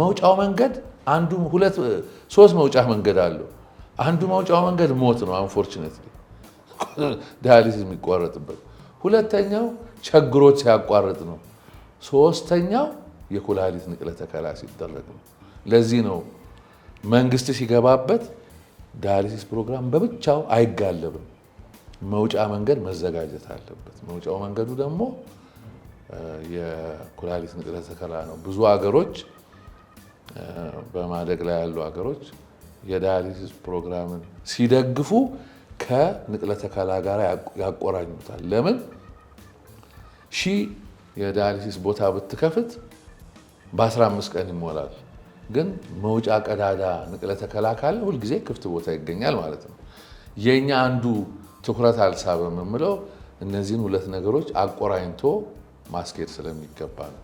መውጫው መንገድ አንዱ ሁለት ሶስት መውጫ መንገድ አለው። አንዱ መውጫው መንገድ ሞት ነው አንፎርቹኔትሊ ዳያሊሲስ የሚቋረጥበት። ሁለተኛው ቸግሮት ሲያቋርጥ ነው። ሶስተኛው የኩላሊት ንቅለ ተከላ ሲደረግ ነው። ለዚህ ነው መንግስት ሲገባበት ዳያሊሲስ ፕሮግራም በብቻው አይጋለብም። መውጫ መንገድ መዘጋጀት አለበት። መውጫው መንገዱ ደግሞ የኩላሊት ንቅለ ተከላ ነው። ብዙ ሀገሮች በማደግ ላይ ያሉ ሀገሮች የዳያሊሲስ ፕሮግራምን ሲደግፉ ከንቅለ ተከላ ጋር ያቆራኙታል። ለምን የዳያሊሲስ ቦታ ብትከፍት በ15 ቀን ይሞላል። ግን መውጫ ቀዳዳ ንቅለ ተከላ ካለ ሁልጊዜ ክፍት ቦታ ይገኛል ማለት ነው። የኛ አንዱ ትኩረት አልሳበም የምለው እነዚህን ሁለት ነገሮች አቆራኝቶ ማስኬድ ስለሚገባ ነው።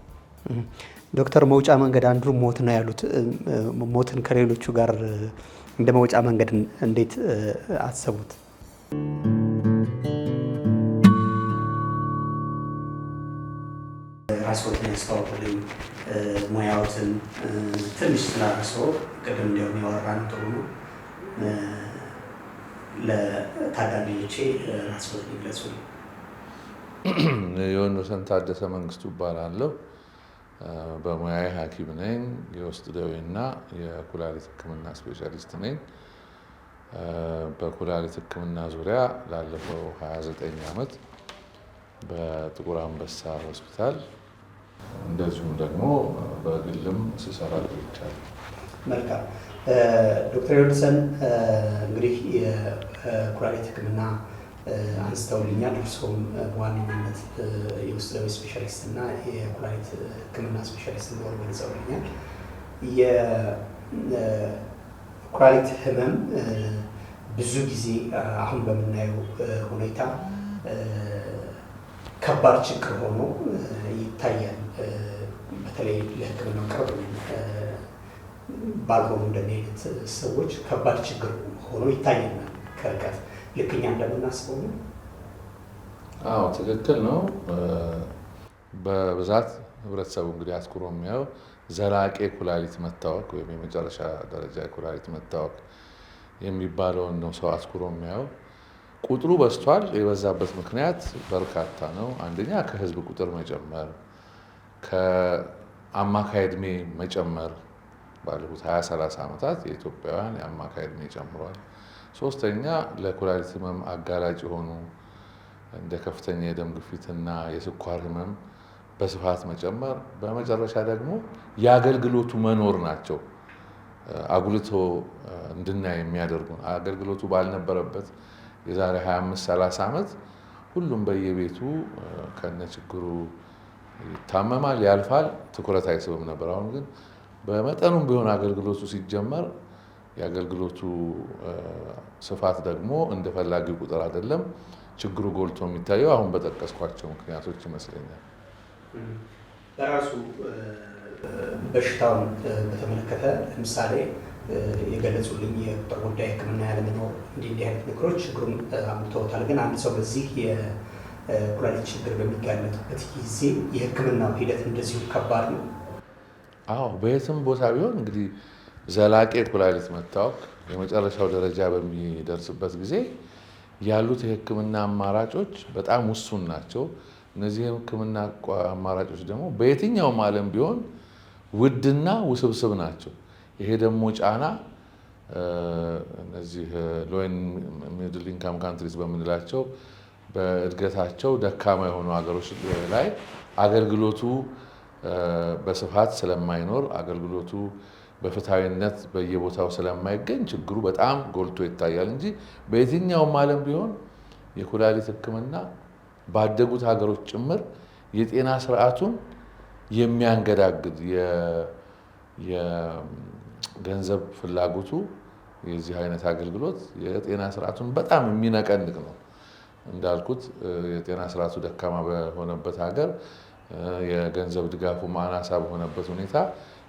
ዶክተር መውጫ መንገድ አንዱ ሞት ነው ያሉት። ሞትን ከሌሎቹ ጋር እንደ መውጫ መንገድ እንዴት አሰቡት? ራስዎትን ያስተዋውቁልኝ፣ ሙያዎትን ትንሽ ስለራስዎ ቅድም እንዲያውም ያወራን ጥሩ ነው። ለታዳሚዎቼ ራስዎትን ይግለጹልኝ። ዮሐንስ ታደሰ መንግስቱ እባላለሁ። በሙያዬ ሐኪም ነኝ። የውስጥ ደዌና የኩላሊት ሕክምና ስፔሻሊስት ነኝ። በኩላሊት ሕክምና ዙሪያ ላለፈው 29 ዓመት በጥቁር አንበሳ ሆስፒታል እንደዚሁም ደግሞ በግልም ስሰራ ቆይቻለሁ። መልካም ዶክተር ዮሐንስን እንግዲህ የኩላሊት ሕክምና አንስተውልኛል። እርስዎም በዋነኝነት የውስጥ ደዌ ስፔሻሊስት እና የኩላሊት ሕክምና ስፔሻሊስት እንደሆኑ ገልጸውልኛል። የኩላሊት ህመም ብዙ ጊዜ አሁን በምናየው ሁኔታ ከባድ ችግር ሆኖ ይታያል። በተለይ ለሕክምና ቅርብ ባልሆኑ እንደኔ አይነት ሰዎች ከባድ ችግር ሆኖ ይታየናል ከርቀት። ልክ እኛ እንደምናስበው ነው? አዎ ትክክል ነው። በብዛት ህብረተሰቡ እንግዲህ አትኩሮ የሚያየው ዘላቂ የኩላሊት መታወክ ወይም የመጨረሻ ደረጃ የኩላሊት መታወክ የሚባለውን ነው ሰው አትኩሮ የሚያየው። ቁጥሩ በዝቷል። የበዛበት ምክንያት በርካታ ነው። አንደኛ ከህዝብ ቁጥር መጨመር፣ ከአማካይ ዕድሜ መጨመር። ባለፉት 20-30 ዓመታት የኢትዮጵያውያን የአማካይ ዕድሜ ጨምሯል። ሶስተኛ ለኩላሊት ህመም አጋላጭ የሆኑ እንደ ከፍተኛ የደም ግፊትና የስኳር ህመም በስፋት መጨመር፣ በመጨረሻ ደግሞ የአገልግሎቱ መኖር ናቸው አጉልቶ እንድናይ የሚያደርጉ። አገልግሎቱ ባልነበረበት የዛሬ 25-30 ዓመት ሁሉም በየቤቱ ከነ ችግሩ ይታመማል፣ ያልፋል፣ ትኩረት አይስብም ነበር። አሁን ግን በመጠኑም ቢሆን አገልግሎቱ ሲጀመር የአገልግሎቱ ስፋት ደግሞ እንደ ፈላጊው ቁጥር አይደለም። ችግሩ ጎልቶ የሚታየው አሁን በጠቀስኳቸው ምክንያቶች ይመስለኛል። በራሱ በሽታውን በተመለከተ ለምሳሌ የገለጹልኝ የቁጥር ጉዳይ ሕክምና ያለመኖር እንዲህ አይነት ነገሮች ችግሩን አምጥተውታል። ግን አንድ ሰው በዚህ የኩላሊት ችግር በሚጋለጥበት ጊዜ የሕክምናው ሂደት እንደዚሁ ከባድ ነው። አዎ በየትም ቦታ ቢሆን እንግዲህ ዘላቂ የኩላሊት መታወክ የመጨረሻው ደረጃ በሚደርስበት ጊዜ ያሉት የህክምና አማራጮች በጣም ውሱን ናቸው። እነዚህ የህክምና አማራጮች ደግሞ በየትኛውም ዓለም ቢሆን ውድና ውስብስብ ናቸው። ይሄ ደግሞ ጫና እነዚህ ሎው ሚድል ኢንካም ካንትሪስ በምንላቸው በእድገታቸው ደካማ የሆኑ ሀገሮች ላይ አገልግሎቱ በስፋት ስለማይኖር፣ አገልግሎቱ በፍትሃዊነት በየቦታው ስለማይገኝ ችግሩ በጣም ጎልቶ ይታያል እንጂ በየትኛውም ዓለም ቢሆን የኩላሊት ሕክምና ባደጉት ሀገሮች ጭምር የጤና ስርዓቱን የሚያንገዳግድ የገንዘብ ፍላጎቱ የዚህ አይነት አገልግሎት የጤና ስርዓቱን በጣም የሚነቀንቅ ነው። እንዳልኩት የጤና ስርዓቱ ደካማ በሆነበት ሀገር የገንዘብ ድጋፉ አናሳ በሆነበት ሁኔታ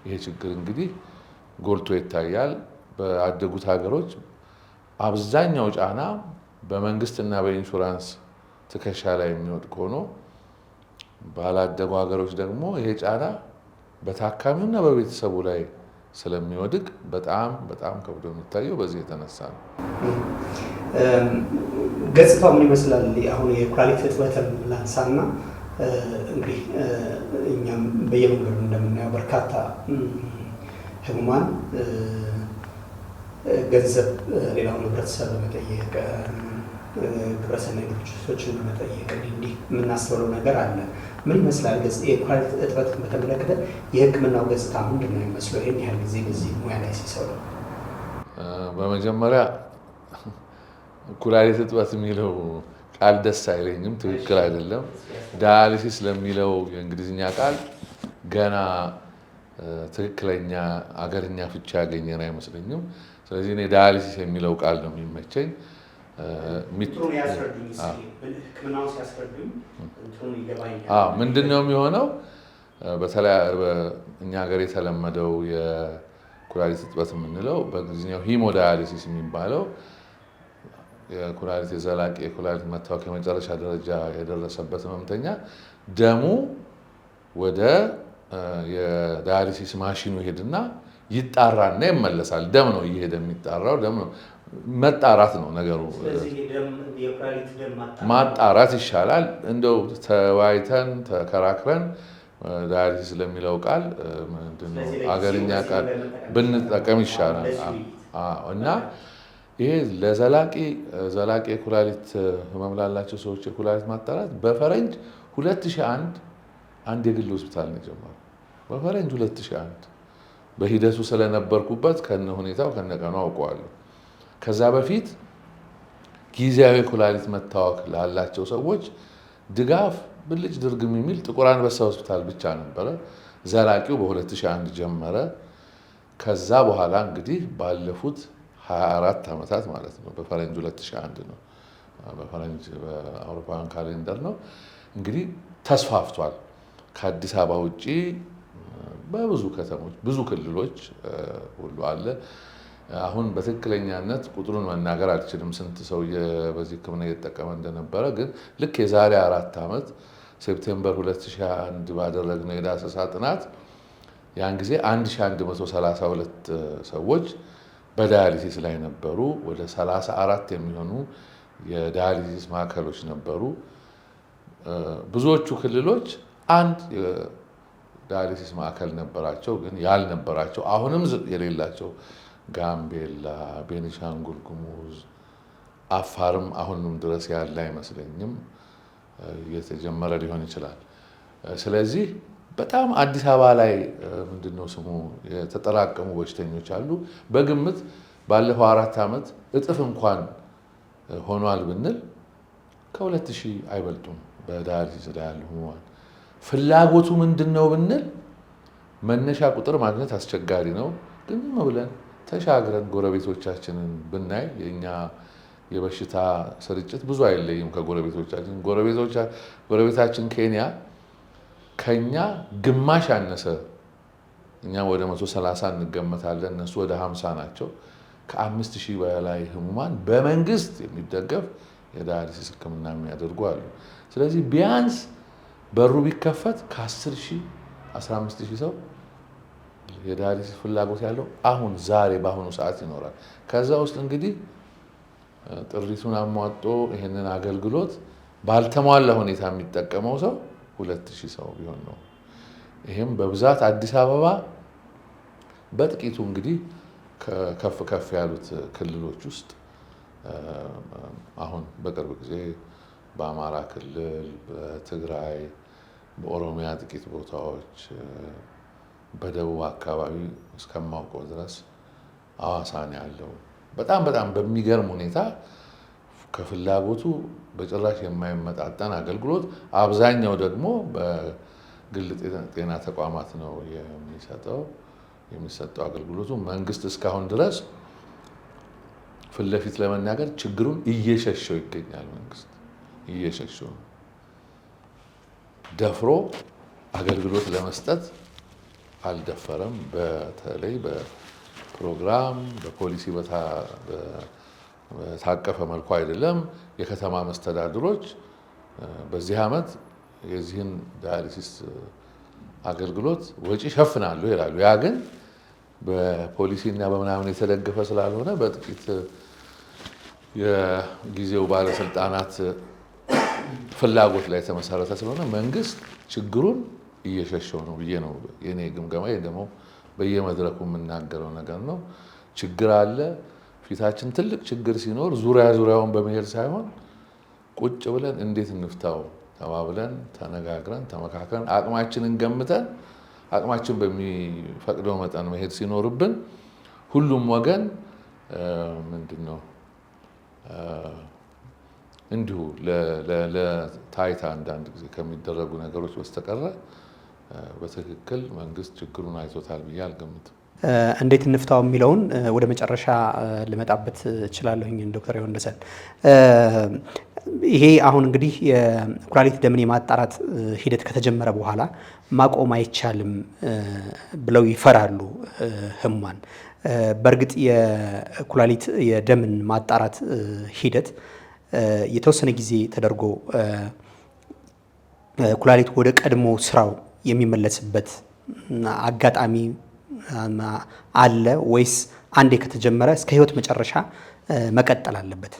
ይሄ ችግር እንግዲህ ጎልቶ ይታያል። በአደጉት ሀገሮች አብዛኛው ጫና በመንግስትና በኢንሹራንስ ትከሻ ላይ የሚወድቅ ሆኖ ባላደጉ ሀገሮች ደግሞ ይሄ ጫና በታካሚውና በቤተሰቡ ላይ ስለሚወድቅ በጣም በጣም ከብዶ የሚታየው በዚህ የተነሳ ነው። ገጽታው ምን ይመስላል? አሁን የኩላሊት እጥበትን ላንሳና እንግዲህ እኛም በየመንገዱ እንደምናየው በርካታ ህሙማን ገንዘብ ሌላውን ህብረተሰብ በመጠየቅ ግብረሰናይ ድርጅቶችን በመጠየቅ እንዲህ የምናስተውለው ነገር አለ። ምን ይመስላል የኩላሊት እጥበትን በተመለከተ የህክምናው ገጽታ ምንድን ነው የሚመስለው? ይህን ያህል ጊዜ በዚህ ሙያ ላይ ሲሰሩ በመጀመሪያ ኩላሊት እጥበት የሚለው ቃል ደስ አይለኝም፣ ትክክል አይደለም። ዳያሊሲስ ለሚለው የእንግሊዝኛ ቃል ገና ትክክለኛ አገርኛ ፍቻ ያገኘን አይመስለኝም። ስለዚህ እኔ ዳያሊሲስ የሚለው ቃል ነው የሚመቸኝ። ምንድን ነው የሚሆነው? በተለይ እኛ ሀገር የተለመደው የኩላሊት እጥበት የምንለው በእንግሊዝኛው ሂሞዳያሊሲስ የሚባለው የኩላሊት የዘላቂ የኩላሊት መታወክ የመጨረሻ ደረጃ የደረሰበት ህመምተኛ ደሙ ወደ የዳያሊሲስ ማሽኑ ይሄድና ይጣራና ይመለሳል። ደም ነው እየሄደ የሚጣራው፣ ደም ነው መጣራት ነው ነገሩ። ማጣራት ይሻላል። እንደው ተወያይተን ተከራክረን ዳያሊሲስ ለሚለው ቃል ምንድነው አገርኛ ቃል ብንጠቀም ይሻላል እና ይሄ ለዘላቂ የኩላሊት ህመም ላላቸው ሰዎች የኩላሊት ማጣራት በፈረንጅ 2001 አንድ የግል ሆስፒታል ነው የጀመረው። በፈረንጅ 2001 በሂደቱ ስለነበርኩበት ከነ ሁኔታው ከነቀኑ አውቀዋለሁ። ከዛ በፊት ጊዜያዊ የኩላሊት መታወክ ላላቸው ሰዎች ድጋፍ ብልጭ ድርግም የሚል ጥቁር አንበሳ ሆስፒታል ብቻ ነበረ። ዘላቂው በ2001 ጀመረ። ከዛ በኋላ እንግዲህ ባለፉት 24 ዓመታት ማለት ነው፣ በፈረንጅ 2001 ነው፣ በፈረንጅ በአውሮፓውያን ካሌንደር ነው እንግዲህ ተስፋፍቷል። ከአዲስ አበባ ውጭ በብዙ ከተሞች ብዙ ክልሎች ሁሉ አለ። አሁን በትክክለኛነት ቁጥሩን መናገር አልችልም ስንት ሰው በዚህ ህክምና እየተጠቀመ እንደነበረ። ግን ልክ የዛሬ 4 ዓመት ሴፕቴምበር 2001 ባደረግነው የዳሰሳ ጥናት ያን ጊዜ 1132 ሰዎች በዳያሊሲስ ላይ ነበሩ። ወደ 34 የሚሆኑ የዳያሊሲስ ማዕከሎች ነበሩ። ብዙዎቹ ክልሎች አንድ የዳያሊሲስ ማዕከል ነበራቸው፣ ግን ያልነበራቸው አሁንም የሌላቸው ጋምቤላ፣ ቤኒሻንጉል ጉሙዝ፣ አፋርም አሁንም ድረስ ያለ አይመስለኝም፣ እየተጀመረ ሊሆን ይችላል። ስለዚህ በጣም አዲስ አበባ ላይ ምንድነው ስሙ የተጠራቀሙ በሽተኞች አሉ። በግምት ባለፈው 4 ዓመት እጥፍ እንኳን ሆኗል ብንል ከ2000 አይበልጡም በዳያሊሲስ ላይ ያሉ ህሙማን። ፍላጎቱ ምንድነው ብንል መነሻ ቁጥር ማግኘት አስቸጋሪ ነው። ግን ብለን ተሻግረን ጎረቤቶቻችንን ብናይ የኛ የበሽታ ስርጭት ብዙ አይለይም ከጎረቤቶቻችን። ጎረቤታችን ኬንያ ከኛ ግማሽ ያነሰ፣ እኛ ወደ 130 እንገመታለን፣ እነሱ ወደ 50 ናቸው። ከ5000 በላይ ህሙማን በመንግስት የሚደገፍ የዳያሊሲስ ህክምና የሚያደርጉ አሉ። ስለዚህ ቢያንስ በሩ ቢከፈት ከ10,000 15,000 ሰው የዳያሊሲስ ፍላጎት ያለው አሁን ዛሬ በአሁኑ ሰዓት ይኖራል። ከዛ ውስጥ እንግዲህ ጥሪቱን አሟጦ ይህንን አገልግሎት ባልተሟላ ሁኔታ የሚጠቀመው ሰው 2,000 ሰው ቢሆን ነው። ይህም በብዛት አዲስ አበባ፣ በጥቂቱ እንግዲህ ከፍ ከፍ ያሉት ክልሎች ውስጥ አሁን በቅርብ ጊዜ በአማራ ክልል፣ በትግራይ፣ በኦሮሚያ ጥቂት ቦታዎች፣ በደቡብ አካባቢ እስከማውቀው ድረስ ሐዋሳ ነው ያለው። በጣም በሚገርም ሁኔታ ከፍላጎቱ በጭራሽ የማይመጣጠን አገልግሎት፣ አብዛኛው ደግሞ በግል ጤና ተቋማት ነው የሚሰጠው አገልግሎቱ። መንግስት እስካሁን ድረስ ፊት ለፊት ለመናገር ችግሩን እየሸሸው ይገኛል። መንግስት እየሸሸው ደፍሮ አገልግሎት ለመስጠት አልደፈረም። በተለይ በፕሮግራም በፖሊሲ በታቀፈ መልኩ አይደለም። የከተማ መስተዳድሮች በዚህ ዓመት የዚህን ዳያሊሲስ አገልግሎት ወጪ ሸፍናሉ ይላሉ። ያ ግን በፖሊሲና በምናምን የተደገፈ ስላልሆነ በጥቂት የጊዜው ባለስልጣናት ፍላጎት ላይ የተመሰረተ ስለሆነ መንግስት ችግሩን እየሸሸው ነው ብዬ ነው የኔ ግምገማ። ደግሞ በየመድረኩ የምናገረው ነገር ነው። ችግር አለ ፊታችን። ትልቅ ችግር ሲኖር ዙሪያውን በመሄድ ሳይሆን ቁጭ ብለን እንዴት እንፍታው ተባብለን ተነጋግረን ተመካክረን አቅማችንን ገምተን አቅማችን በሚፈቅደው መጠን መሄድ ሲኖርብን ሁሉም ወገን ምንድነው እንዲሁ ለታይታ አንዳንድ ጊዜ ከሚደረጉ ነገሮች በስተቀር በትክክል መንግስት ችግሩን አይቶታል ብዬ አልገምትም። እንዴት እንፍታው የሚለውን ወደ መጨረሻ ልመጣበት እችላለሁኝ ዶክተር ዮሐንሰን። ይሄ አሁን እንግዲህ የኩላሊት ደምን የማጣራት ሂደት ከተጀመረ በኋላ ማቆም አይቻልም ብለው ይፈራሉ ህሙማን። በእርግጥ የኩላሊት የደምን ማጣራት ሂደት የተወሰነ ጊዜ ተደርጎ ኩላሊት ወደ ቀድሞ ስራው የሚመለስበት አጋጣሚ አለ ወይስ አንዴ ከተጀመረ እስከ ህይወት መጨረሻ መቀጠል አለበት?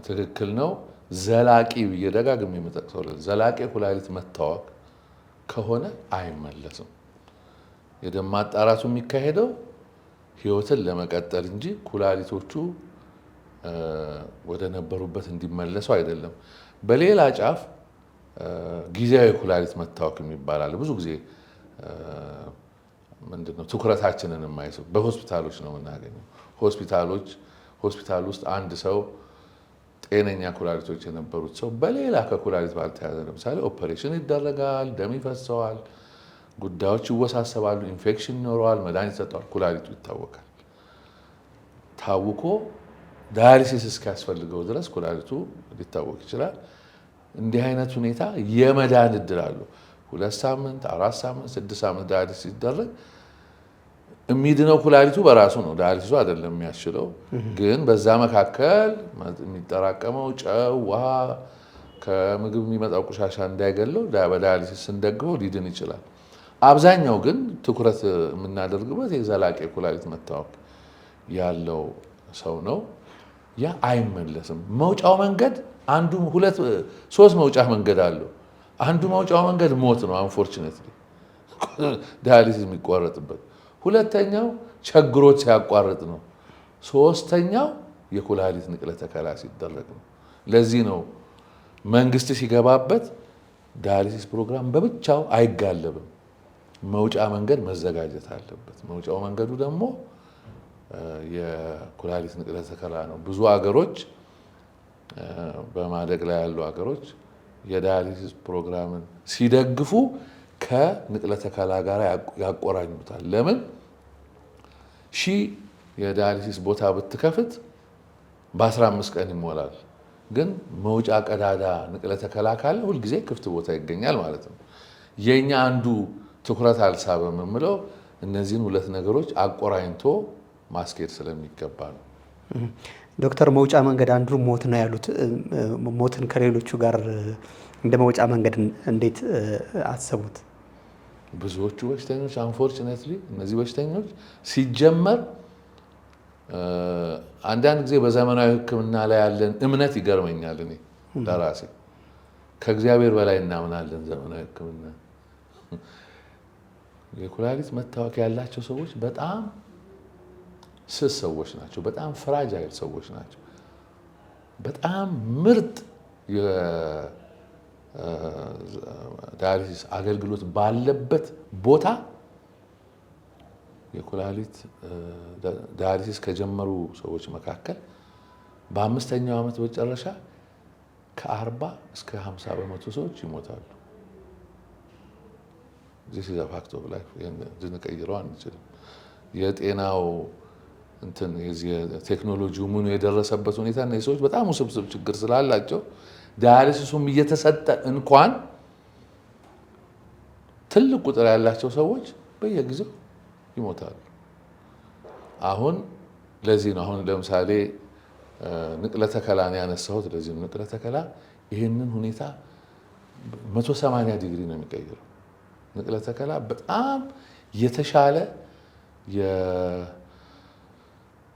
ትክክል ነው። ዘላቂ በየደጋግም የምጠቅሰው ዘላቂ ኩላሊት መታወክ ከሆነ አይመለስም። የደም ማጣራቱ የሚካሄደው ህይወትን ለመቀጠል እንጂ ኩላሊቶቹ ወደ ነበሩበት እንዲመለሱ አይደለም። በሌላ ጫፍ ጊዜያዊ ኩላሊት መታወክ የሚባል ብዙ ጊዜ ምንድነው ትኩረታችንን የማይስብ በሆስፒታሎች ነው የምናገኘው። ሆስፒታል ውስጥ አንድ ሰው ጤነኛ ኩላሊቶች የነበሩት ሰው በሌላ ከኩላሊት ባልተያዘ ለምሳሌ ኦፐሬሽን ይደረጋል፣ ደም ይፈሰዋል፣ ጉዳዮች ይወሳሰባሉ፣ ኢንፌክሽን ይኖረዋል፣ መድኃኒት ይሰጠዋል፣ ኩላሊቱ ይታወቃል። ታውቆ ዳያሊሲስ እስኪያስፈልገው ድረስ ኩላሊቱ ሊታወቅ ይችላል። እንዲህ አይነት ሁኔታ የመዳን እድል አለው። 2 ሳምንት፣ 4 ሳምንት፣ 6 ሳምንት ዳያሊሲስ ሲደረግ የሚድነው ኩላሊቱ በራሱ ነው፣ ዳያሊሲሱ አይደለም የሚያስችለው። ግን በዛ መካከል የሚጠራቀመው ጨው፣ ውሃ፣ ከምግብ የሚመጣው ቆሻሻ እንዳይገለው በዳያሊሲስ ስንደግፈው ሊድን ይችላል። አብዛኛው ግን ትኩረት የምናደርግበት የዘላቂ ኩላሊት መታወክ ያለው ሰው ነው። ያ አይመለስም። መውጫው መንገድ አንዱ 3 መውጫ መንገድ አለው። አንዱ መውጫው መንገድ ሞት ነው፣ አንፎርቹኔትሊ ዳያሊሲስ የሚቋረጥበት። ሁለተኛው ችግሮች ሲያቋርጥ ነው። ሶስተኛው የኩላሊት ንቅለ ተከላ ሲደረግ ነው። ለዚህ ነው መንግስት ሲገባበት ዳያሊሲስ ፕሮግራም በብቻው አይጋለብም። መውጫ መንገድ መዘጋጀት አለበት። መውጫው መንገዱ ደግሞ የኩላሊት ንቅለ ተከላ ነው። ብዙ አገሮች በማደግ ላይ ያሉ አገሮች የዳያሊሲስ ፕሮግራምን ሲደግፉ ከንቅለ ተከላ ጋር ያቆራኙታል። ለምን የዳያሊሲስ ቦታ ብትከፍት በ15 ቀን ይሞላል። ግን መውጫ ቀዳዳ ንቅለ ተከላ ካለ ሁልጊዜ ክፍት ቦታ ይገኛል ማለት ነው። የኛ አንዱ ትኩረት አልሳበም የምለው እነዚህን 2 ነገሮች አቆራኝቶ ማስኬድ ስለሚገባ ነው። ዶክተር መውጫ መንገድ አንዱ ሞት ነው ያሉት። ሞትን ከሌሎቹ ጋር እንደ መውጫ መንገድ እንዴት አሰቡት? ብዙዎቹ በሽተኞች አንፎርቹኔትሊ እነዚህ በሽተኞች ሲጀመር አንዳንድ ጊዜ በዘመናዊ ሕክምና ላይ ያለን እምነት ይገርመኛል። እኔ ለራሴ ከእግዚአብሔር በላይ እናምናለን ዘመናዊ ሕክምና። የኩላሊት መታወክ ያላቸው ሰዎች በጣም ስስ ሰዎች ናቸው። በጣም ፍራጃይል ሰዎች ናቸው። በጣም ምርጥ የዳያሊሲስ አገልግሎት ባለበት ቦታ የኩላሊት ዳያሊሲስ ከጀመሩ ሰዎች መካከል በ5ኛው ዓመት መጨረሻ ከ40 እስከ 50 በመቶ ሰዎች ይሞታሉ። this is a fact of life ልንቀይረው አንችልም። የጤናው ቴክኖሎጂው ምኑ የደረሰበት ሁኔታ እና የሰዎች በጣም ውስብስብ ችግር ስላላቸው ዳያሊሲሱም እየተሰጠ እንኳን ትልቅ ቁጥር ያላቸው ሰዎች በየጊዜው ይሞታሉ። አሁን ለዚህ ነው አሁን ለምሳሌ ንቅለ ተከላን ያነሳሁት። ለዚህ ነው ንቅለ ተከላ ይህንን ሁኔታ 180 ዲግሪ ነው የሚቀይረው። ንቅለ ተከላ በጣም የተሻለ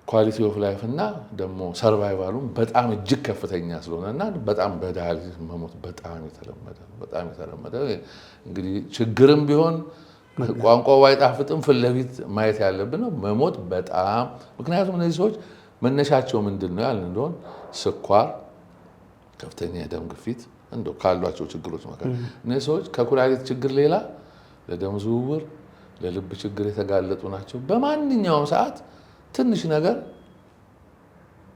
ኳሊቲ ኦፍ ላይፍ እና ደግሞ ሰርቫይቫሉም በጣም እጅግ ከፍተኛ ስለሆነና በጣም በዳያሊሲስ መሞት በጣም የተለመደ እንግዲህ ችግርም ቢሆን ቋንቋው ባይጣፍጥም ፊት ለፊት ማየት ያለብን ነው። መሞት በጣም ምክንያቱም እነዚህ ሰዎች መነሻቸው ምንድን ነው ያልን እንደሆነ ስኳር፣ ከፍተኛ የደም ግፊት እንደው ካሏቸው ችግሮች መካከል እነዚህ ሰዎች ከኩላሊት ችግር ሌላ ለደም ዝውውር፣ ለልብ ችግር የተጋለጡ ናቸው። በማንኛውም ሰዓት ትንሽ ነገር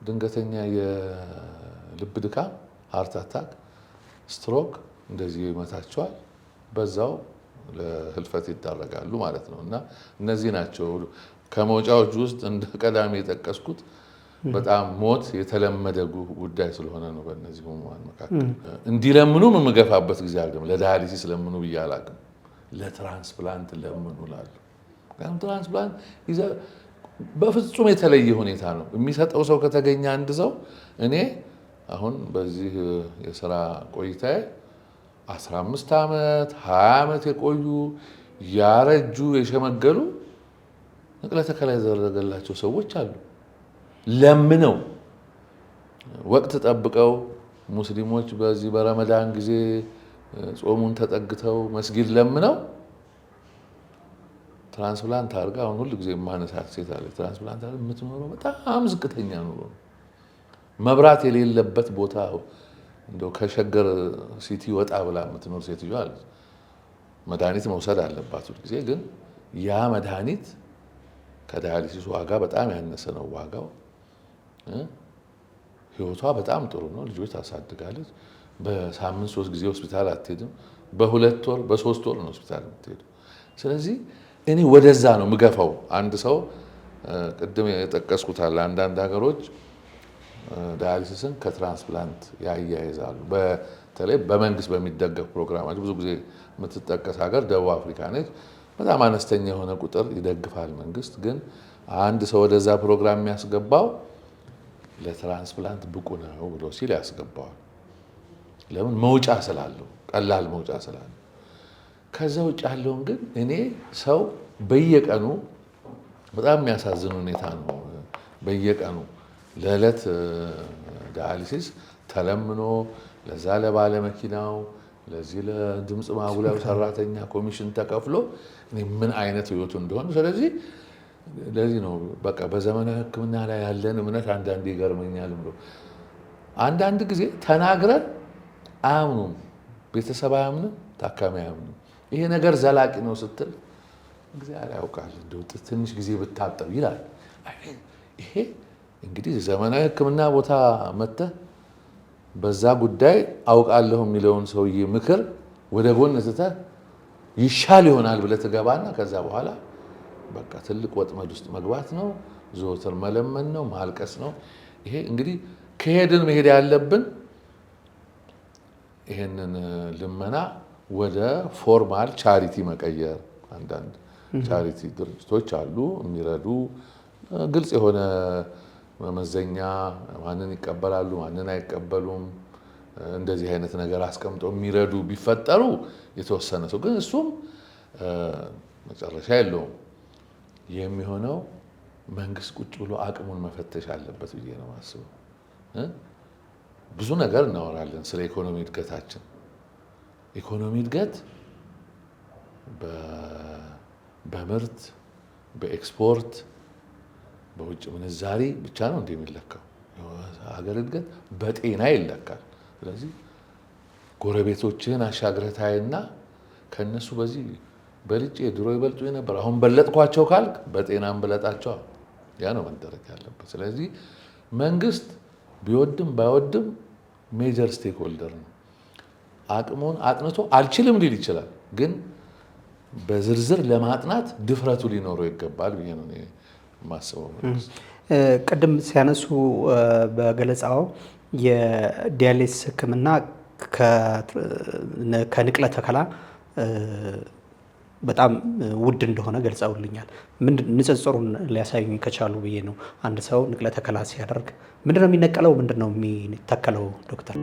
ድንገተኛ የልብ ድካም፣ ሃርት አታክ፣ ስትሮክ እንደዚህ ይመታቸዋል። በዛው ለህልፈት ይዳረጋሉ ማለት ነው። እና እነዚህ ናቸው ከመውጫዎች ውስጥ እንደ ቀዳሚ የጠቀስኩት። በጣም ሞት የተለመደ ጉዳይ ስለሆነ ነው። በእነዚህ ህሙማን መካከል እንዲለምኑም የምገፋበት ጊዜ አለ። ለዳያሊሲስ ለምኑ ብዬ አላውቅም። ለትራንስፕላንት ለምኑ እላለሁ። ምክንያቱም ትራንስፕላንት በፍጹም የተለየ ሁኔታ ነው የሚሰጠው። ሰው ከተገኘ አንድ ሰው እኔ አሁን በዚህ የስራ ቆይታዬ 15 ዓመት 20 ዓመት የቆዩ ያረጁ የሸመገሉ ንቅለ ተከላ የተደረገላቸው ሰዎች አሉ። ለምነው ወቅት ጠብቀው ሙስሊሞች በዚህ በረመዳን ጊዜ ጾሙን ተጠግተው መስጊድ ለምነው ትራንስፕላንት አድርጋ አሁን ሁሉ ጊዜ የማነሳት ሴት አለች። ትራንስፕላንት አድርጋ የምትኖረው በጣም ዝቅተኛ ኑሮ ነው። መብራት የሌለበት ቦታ እንደው ከሸገር ሲቲ ወጣ ብላ የምትኖር ሴትዮ አለች። መድኃኒት መውሰድ አለባት ሁሉ ጊዜ። ግን ያ መድኃኒት ከዳያሊሲስ ዋጋ በጣም ያነሰ ነው ዋጋው። ህይወቷ በጣም ጥሩ ነው። ልጆች ታሳድጋለች። በሳምንት 3 ጊዜ ሆስፒታል አትሄድም። በ2 ወር በ3 ወር ነው ሆስፒታል የምትሄደው። ስለዚህ እኔ ወደዛ ነው ምገፋው። አንድ ሰው ቅድም የጠቀስኩት አለ አንዳንድ ሀገሮች ዳያሊሲስን ከትራንስፕላንት ያያይዛሉ። በተለይ በመንግስት በሚደገፍ ፕሮግራማቸው ብዙ ጊዜ የምትጠቀስ ሀገር ደቡብ አፍሪካ ነች። በጣም አነስተኛ የሆነ ቁጥር ይደግፋል መንግስት። ግን አንድ ሰው ወደዛ ፕሮግራም የሚያስገባው ለትራንስፕላንት ብቁ ነው ብሎ ሲል ያስገባዋል። ለምን? መውጫ ስላለው፣ ቀላል መውጫ ስላለው። ከዛ ውጭ ያለውን ግን እኔ ሰው በየቀኑ በጣም የሚያሳዝን ሁኔታ ነው። በየቀኑ ለዕለት ዳያሊሲስ ተለምኖ ለዛ ለባለ መኪናው ለዚህ ለድምፅ ማጉላው ሰራተኛ ኮሚሽን ተከፍሎ እኔ ምን አይነት ህይወቱ እንደሆነ። ስለዚህ ለዚህ ነው በቃ በዘመናዊ ሕክምና ላይ ያለን እምነት አንዳንዴ ይገርመኛል ብሎ አንዳንድ ጊዜ ተናግረን አያምኑም። ቤተሰብ አያምንም፣ ታካሚ አያምንም። ይሄ ነገር ዘላቂ ነው ስትል እግዚአብሔር ያውቃል እንደው ትንሽ ጊዜ ብታጠብ ይላል። ይሄ እንግዲህ ዘመናዊ ሕክምና ቦታ መጥተህ በዛ ጉዳይ አውቃለሁ የሚለውን ሰውዬ ምክር ወደ ጎን ትተህ ይሻል ይሆናል ብለህ ትገባና ከዛ በኋላ በቃ ትልቅ ወጥመድ ውስጥ መግባት ነው። ዘወትር መለመን ነው፣ ማልቀስ ነው። ይሄ እንግዲህ ከሄድን መሄድ ያለብን ይሄንን ልመና ወደ ፎርማል ቻሪቲ መቀየር። አንዳንድ ቻሪቲ ድርጅቶች አሉ የሚረዱ ግልጽ የሆነ መመዘኛ ማንን ይቀበላሉ ማንን አይቀበሉም እንደዚህ አይነት ነገር አስቀምጠው የሚረዱ ቢፈጠሩ የተወሰነ ሰው ግን እሱም መጨረሻ የለውም። የሚሆነው መንግስት ቁጭ ብሎ አቅሙን መፈተሽ አለበት ብዬ ነው የማስበው። ብዙ ነገር እናወራለን ስለ ኢኮኖሚ እድገታችን። ኢኮኖሚ እድገት በምርት በኤክስፖርት በውጭ ምንዛሪ ብቻ ነው እንደሚለካው። ሀገር እድገት በጤና ይለካል። ስለዚህ ጎረቤቶችህን አሻግረህ ታይና ከነሱ በዚህ በልጬ ድሮ ይበልጡ ነበር አሁን በለጥኳቸው ካልክ በጤናም በለጣቸው። ያ ነው መደረግ ያለበት። ስለዚህ መንግስት ቢወድም ባይወድም ሜጀር ስቴክ ሆልደር ነው። አቅሙን አጥንቶ አልችልም ሊል ይችላል፣ ግን በዝርዝር ለማጥናት ድፍረቱ ሊኖረው ይገባል ብዬ ነው የማስበው። ቅድም ሲያነሱ በገለጻው የዲያሊሲስ ሕክምና ከንቅለ ተከላ በጣም ውድ እንደሆነ ገልጸውልኛል። ንጽጽሩን ሊያሳዩኝ ከቻሉ ብዬ ነው። አንድ ሰው ንቅለ ተከላ ሲያደርግ ምንድነው የሚነቀለው? ምንድነው የሚተከለው ዶክተር?